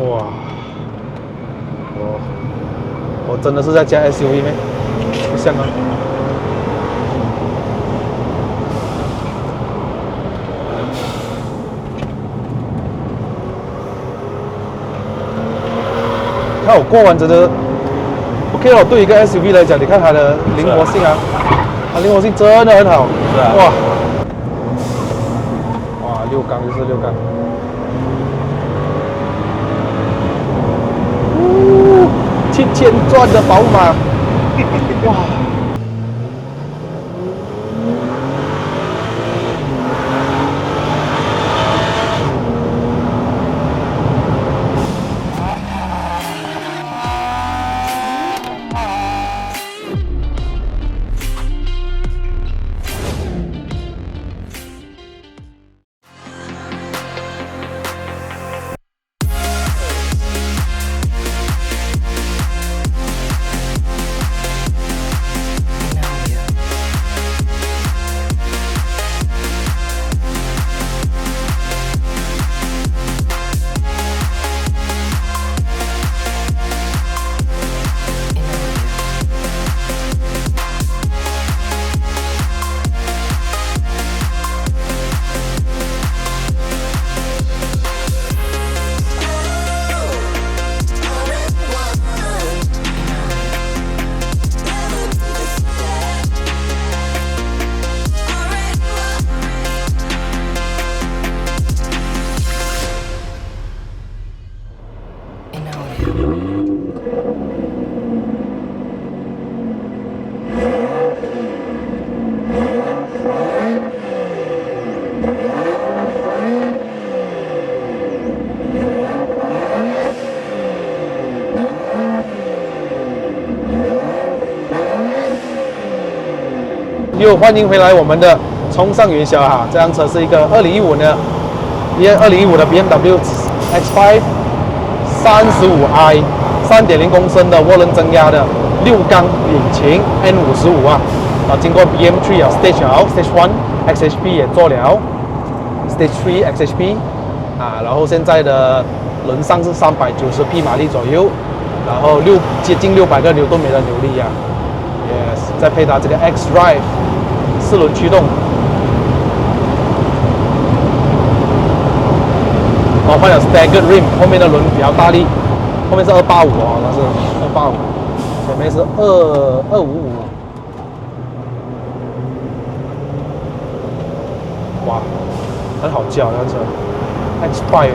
哇！我真的是在加 SUV 咩？不像啊。看我过弯真的 OK 了，对一个 SUV 来讲，你看它的灵活性啊，它灵活性真的很好。是啊。哇！哇，6缸就是6缸。7000转的宝马，哇！又欢迎回来我们的冲上云霄哈！这辆车是一个2015的BMW X5 35i 3.0公升的涡轮增压的6缸引擎 N55啊，经过 BM3 啊 Stage 1 XHP 也做了 Stage 3 XHP 啊，然后现在的轮上是390匹马力左右，然后接近600个牛顿米的扭力啊 ，yes， 再配搭这个 X-Drive 4轮驱动。换了 Staggered Rim， 后面的轮比较大力，后面是285哦，那是285，前面是255。哇，很好叫那车 ，X5。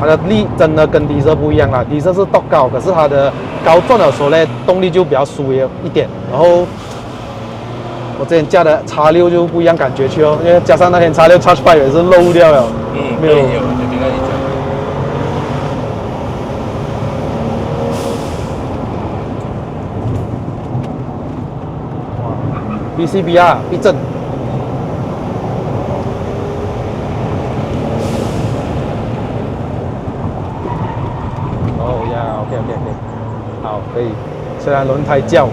它的力真的跟迪车不一样啦，迪车是多高，可是它的高转的时候呢，动力就比较疏一点，然后。我之前加的X6就不一样感觉去哦，因为加上那天X6 Charge5也是漏掉了，没有，就听到你讲。哇 ，BCBR 避震，哦呀 ，OK， 好，可以。虽然轮胎叫，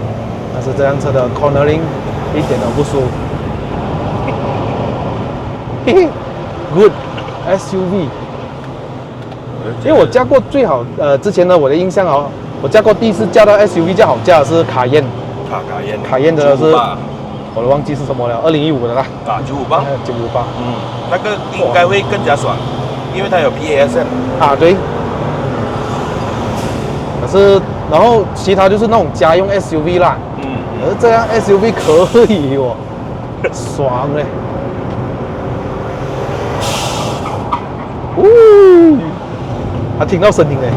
但是这辆车的 cornering。一点都不输，嘿嘿 ，Good SUV。因为我驾过最好，之前呢我的印象哦，我驾过第一次驾到 SUV 较好驾的是卡宴，卡宴的是，我都忘记是什么了，2015的啦。啊，958。958。那个应该会更加爽，因为它有 PASM。啊，对。可是，然后其他就是那种家用 SUV 啦。而这样 SUV 可以哦，爽嘞！呜，还听到声音嘞！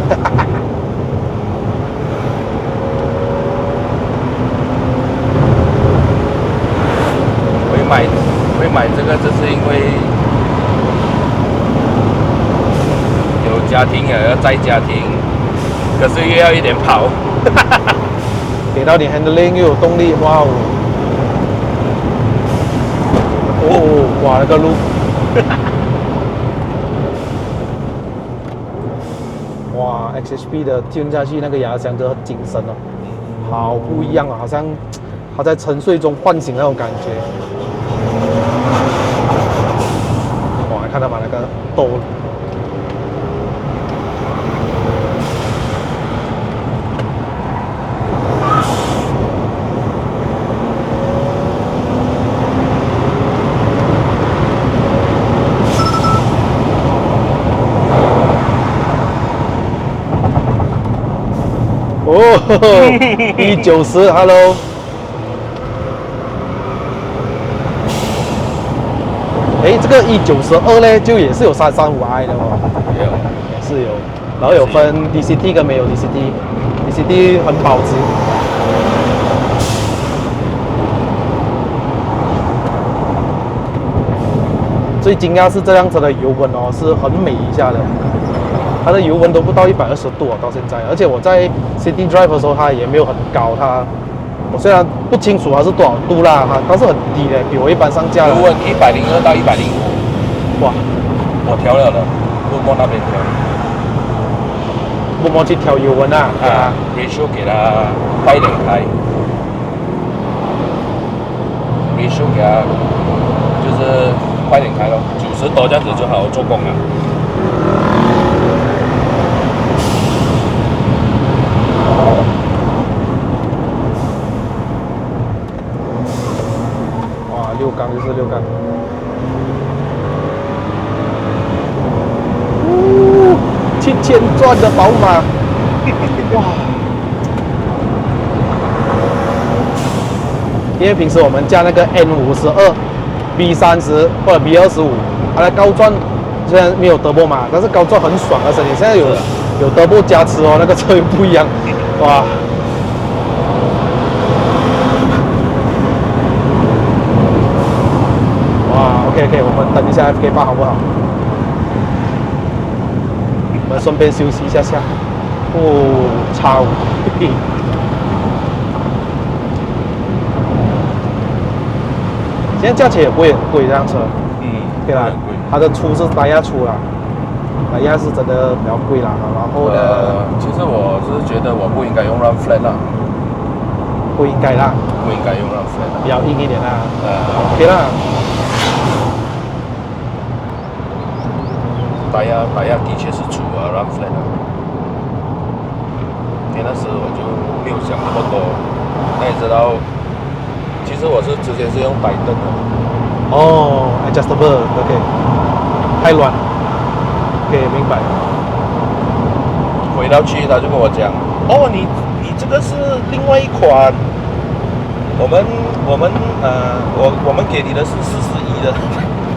会买这个，就是因为有家庭也要载家庭，可是又要一点跑。给到你 handling 又有动力，哇哦！哦，哇，那个路，哇 ，XHP 的 tune 下去那个牙箱就很精神哦，好不一样啊，好像它在沉睡中唤醒那种感觉。哇，看到吗？那个兜。哦，E90 ，Hello。哎，这个E92呢，就也是有335i 的哦，也是有，然后有分 DCT 跟没有 DCT，DCT 很保值。最惊讶是这辆车的油温哦，是很美一下的。它的油温都不到120度哦，到现在，而且我在 City Drive 的时候，它也没有很高，我虽然不清楚它是多少度啦，但是很低的，比我一般上架的。油温102到105，哇，我调了的，默默那边调，默默去调油温啊，ratio 给它快一点开，ratio 给它就是快点开咯，90多这样子就好做工了。6缸就是6缸，7000转的宝马，哇！因为平时我们加那个 N52、B30或者 B25，它的高转虽然没有德波嘛，但是高转很爽的声音。现在有德波加持哦，那个车又不一样，哇！OK， 我们等一下 FK8好不好？我们顺便休息一下下。哦，超贵！现在价钱也不会很贵，这辆车。对啦，它的出是大亚出啦，大亚是真的比较贵啦。然后呢，其实我是觉得我不应该用 Run Flat 啦，不应该啦，不应该用 Run Flat，比较硬一点啦。OK 啦。大亚的确是出了 Run Flat 的，因为那时我就没有想那么多。那你知道，其实我是之前是用摆凳的。哦 ，adjustable，OK， 太软 ，OK， 明白。回到去他就跟我讲，哦，你这个是另外一款，我们给你的是41的。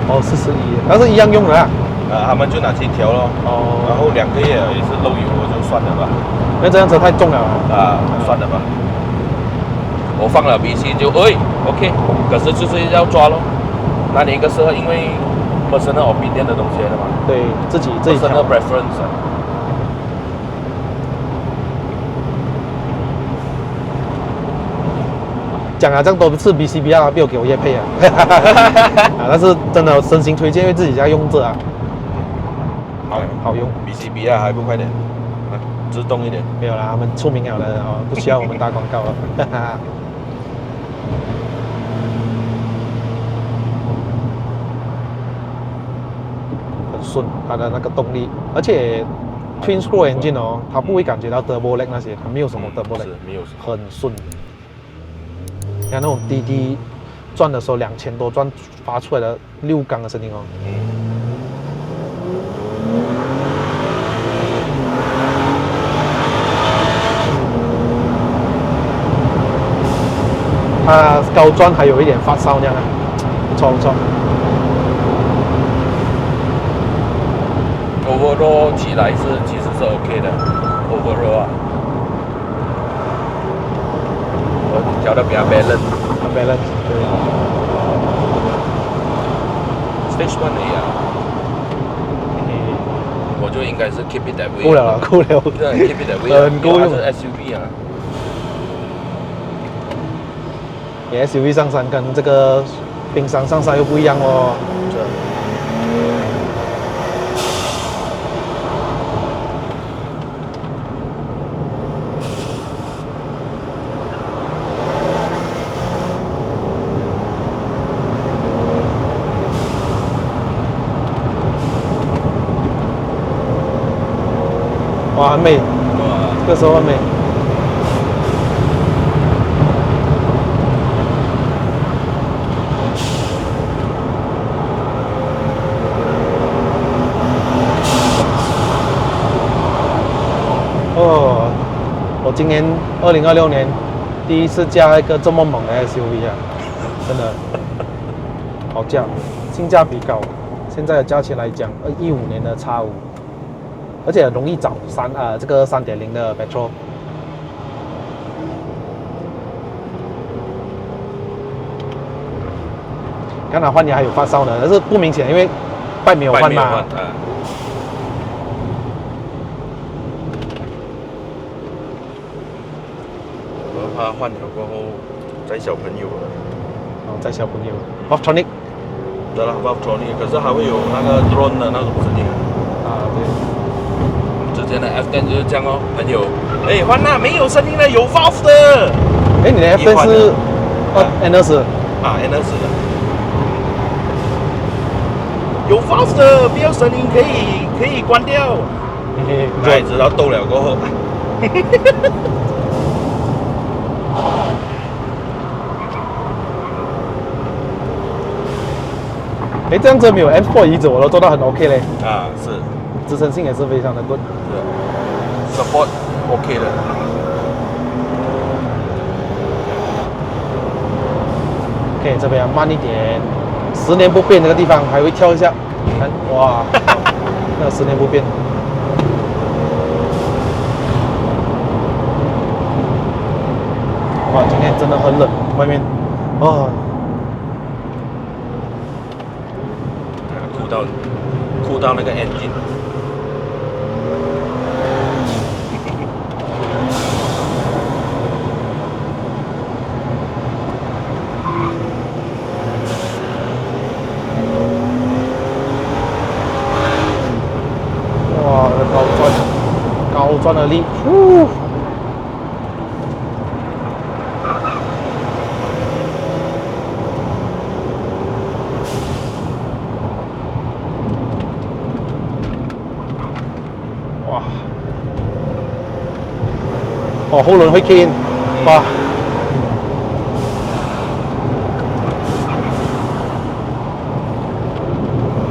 哦，41，但是一样用的啦。他们就拿去调咯。哦。然后2个月也是漏油，我就算了吧。因为这辆车太重了。算了吧。我放了 BC 就OK， 可是就是要抓咯。那你一个是因为personal opinion 的东西的嘛？对，自己personal preference。讲了这样多次 BCB 啊，没有给我业配啊。但是真的真心推荐，因为自己家用着啊。好用 ，BCB 啊还不快点，自动一点。没有啦，他们出名了的哦，不需要我们打广告了。很顺，它的那个动力，而且 Twin Scroll Engine 哦，它不会感觉到 Turbo Lag 那些，它没有什么 Turbo Lag，没有，很顺。你看那种滴滴转的时候，2000多转发出来的6缸的声音哦。它高转还有一点发烧那样啊，不错不错。Overall 起来其实是 OK 的 ，Overall 啊，我调的比较 balance，对。Stage 1而已啊，我就应该是 keep it that way。够了，keep it that way， 很够用。是 SUV 啊。SUV 上山跟这个冰箱上山又不一样哦。哇，很美，哇，这个时候很美。哦，我今年2026年第一次驾一个这么猛的 SUV 啊，真的好驾，性价比高。现在的价钱来讲，15年的 X5，而且容易找这个3.0的 petrol。刚才换你还有发烧呢，但是不明显，因为拜没有换嘛。我怕换了过后载小朋友了。哦，载小朋友 ，Optronic。对了 ，Optronic， 可是还会有那个 drone 的那种声音。啊，对。之前的 F10 就是这样哦，朋友。哎，换了没有声音了，有 valve 的。哎，你的 F10 是N20啊 ，N20的。有 valve 的，不要声音可以关掉。哎，直到逗了过后。哎，这样子没有 M4 移植我都做到很 OK 嘞。啊，是。支撑性也是非常的 good。是 ，support OK 的。OK， 这边慢一点，10年不变那个地方还会跳一下，看哇，那10年不变。哇，今天真的很冷，外面，哦。酷到那个 engine。哇，高转的力，呼！哇！哦，后轮会 kick in， 哇！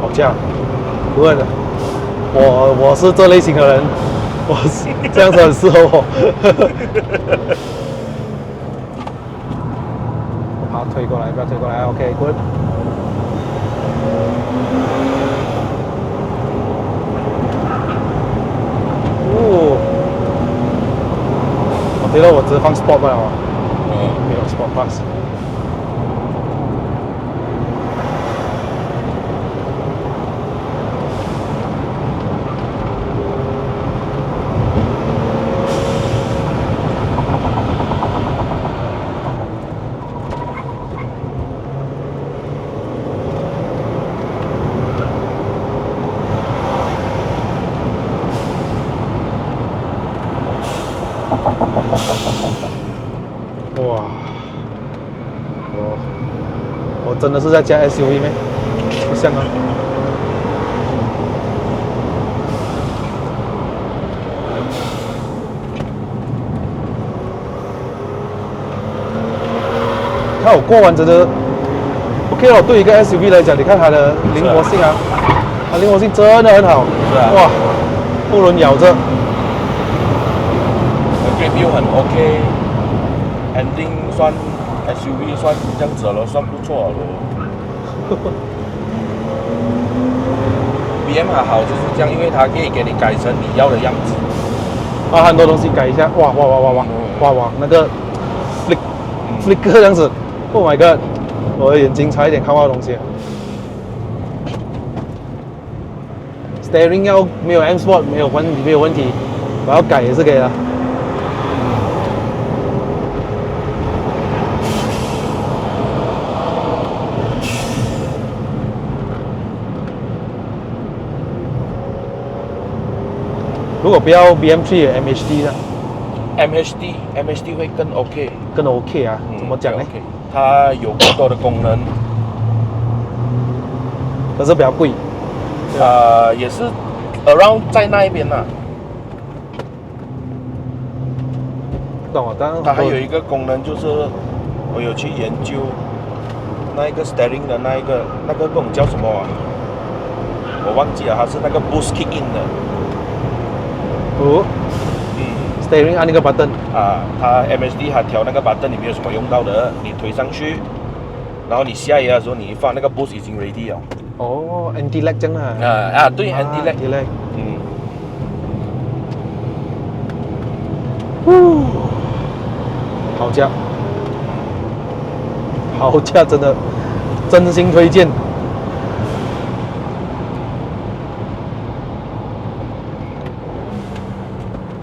好驾，不会的。我是这类型的人，我是这样子很适合我。好，推过来，不要推过来 ，OK，good。哦，对了，我只放 Sport 不了啊，没有 Sport Plus。哇，我真的是在驾 SUV 咩？不像啊。看我过弯真的 OK 哦，对一个 SUV 来讲，你看它的灵活性啊，它灵活性真的很好。是啊。哇，后轮咬着。review 很 OK，ending 算 SUV 算这样子了，算不错了。BM 还好就是这样，因为它可以给你改成你要的样子。啊，很多东西改一下，哇，那个 flicker 这样子 ，Oh my god， 我的眼睛差一点看不到东西。Steering 要没有 M Sport 没有问题，我要改也是可以的。如果不要 BM3 也 MHD 的 MHD 会更 OK， 更 OK 啊？怎么讲呢？ OK， 它有更多的功能，可是比较贵。也是 around 在那一边呐。懂了，但它还有一个功能就是，我有去研究那一个 steering 的那个不懂叫什么啊，我忘记了，它是那个 boost kick in 的。哦，steering 按那个 button 啊，它 MSD 它调那个 button 你没有什么用到的，你推上去，然后你下移的时候你一放那个 boost 已经 ready 了。哦，anti lag 这样啊。对 anti lag。好价，好价，真的，真心推荐。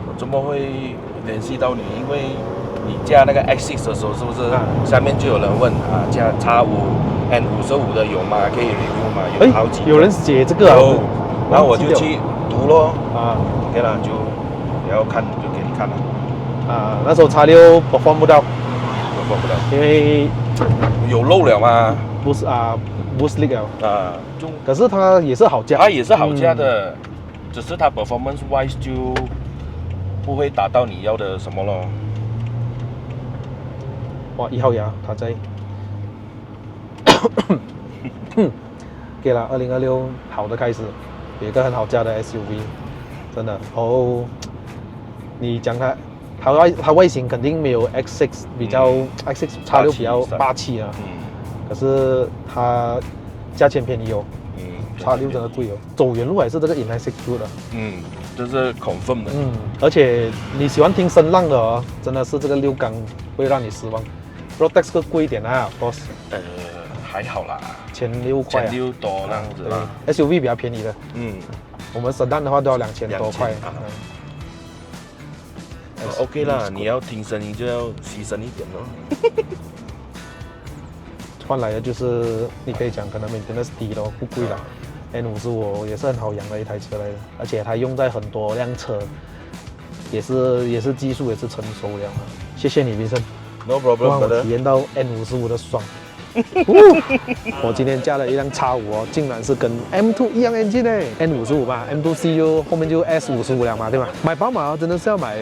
我怎么会联系到你？因为你加那个 X6 的时候，是不是下面就有人问啊，加 X5N55的有吗？可以 review 吗？有好几个。有人写这个啊。然后我就去读咯。OK 了，就你要看就给你看了。那时候X6 perform 不到，因为有漏了吗？不是boost leak 了可是它也是好价，它也是好价的，只是它 performance wise 就不会达到你要的什么咯。哇，1号牙它在，给了2026好的开始，有一个很好价的 SUV， 真的。哦，你讲它外形肯定没有 X6 比较X6 X6比较霸气啊，可是它价钱便宜哦，X6真的贵哦，走原路还是这个 Inline 6 Good 的，这是 confirm 的，而且你喜欢听声浪的哦，真的是这个6缸会让你失望。Rotax 更贵一点啊 ，of course， 还好啦，1600块，1600多那样子啦，SUV 比较便宜的，我们Sedan的话都要2000多块。OK 啦，你要听声音就要牺牲一点咯。换来的就是你可以讲可能 maintenance 低咯，不贵啦。N55也是很好养的一台车来的，而且它用在很多辆车，也是技术也是成熟了。谢谢你，Vincent。 No problem， 让我体验到 N55的爽。我今天加了一辆X5哦，竟然是跟 M2 一样 engine 呢 ，N55嘛 ，M2C 就后面就 S55了嘛，对吧？买宝马真的是要买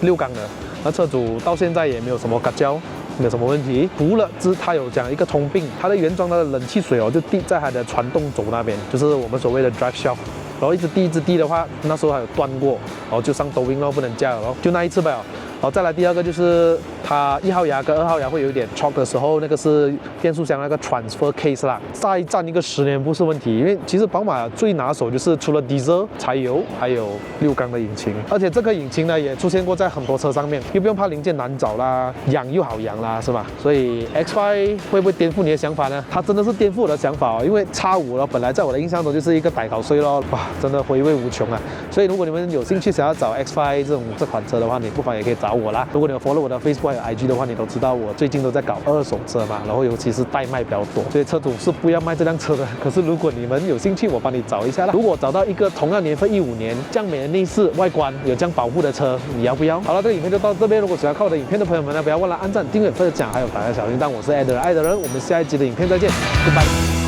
6缸的，那车主到现在也没有什么嘎交，没有什么问题。除了它有讲一个通病，它的原装的冷气水哦，就滴在它的传动轴那边，就是我们所谓的 drive shaft， 然后一直滴的话，那时候还有断过，然后就上抖音咯，不能加了咯，就那一次吧。 好，再来第二个就是它1号牙跟2号牙会有一点 chock 的时候，那个是变速箱那个 transfer case 啦，再站一个10年不是问题，因为其实宝马最拿手就是除了 diesel 柴油，还有6缸的引擎，而且这个引擎呢也出现过在很多车上面，又不用怕零件难找啦，养又好养啦，是吧？所以 X5 会不会颠覆你的想法呢？它真的是颠覆我的想法哦，因为X5呢本来在我的印象中就是一个歹搞税咯，哇，真的回味无穷啊！所以如果你们有兴趣想要找 X5 这款车的话，你不妨也可以找我啦。如果你有 follow 我的 Facebook 和 IG 的话，你都知道我最近都在搞2手车嘛，然后尤其是代卖比较多，所以车主是不要卖这辆车的。可是如果你们有兴趣，我帮你找一下啦。如果找到一个同样年份15年这样美的内饰外观有这样保护的车，你要不要？好了，这个影片就到这边。如果喜欢看我的影片的朋友们呢，不要忘了按赞、订阅、分享，还有打开小铃铛。我是爱的人，我们下一集的影片再见，拜拜。